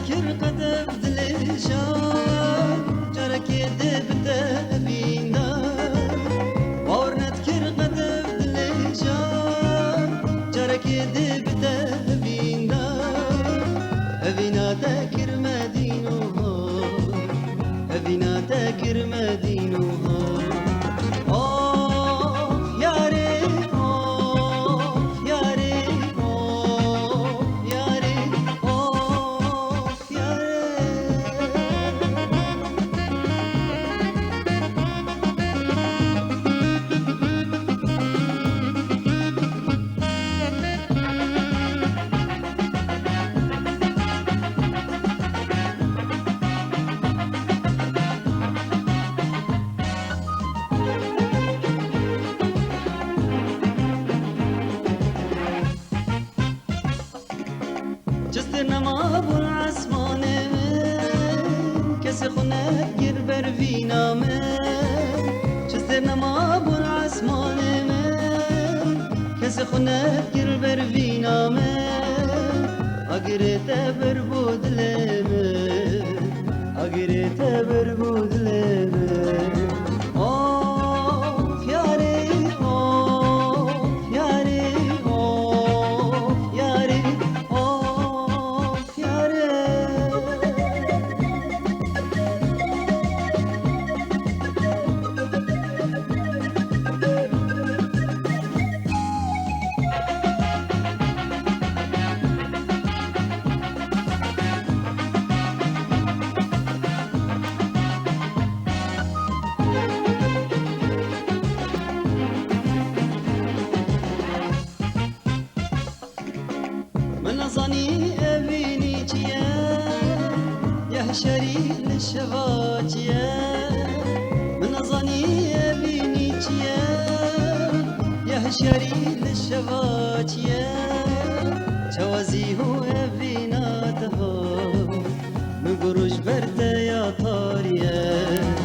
kir qedev dilê şan carekê dê bide evîna Bawr nedkir qedev dilê şan carekê dê bide evîna Evîna te kirmedîn û evîna te kirmedîn û جست نما بر آسمان من کسی خونه گیر بر وینا من جست نما بر آسمان من کسی خونه گیر بر وینا من اگرت بر بودل من اگرت بر بودل من من أظني أبيني جيا يا شري للشباجيا من أظني أبيني جيا يا شري للشباجيا جوازيه أبينا تهو من قروش برد يا طاريا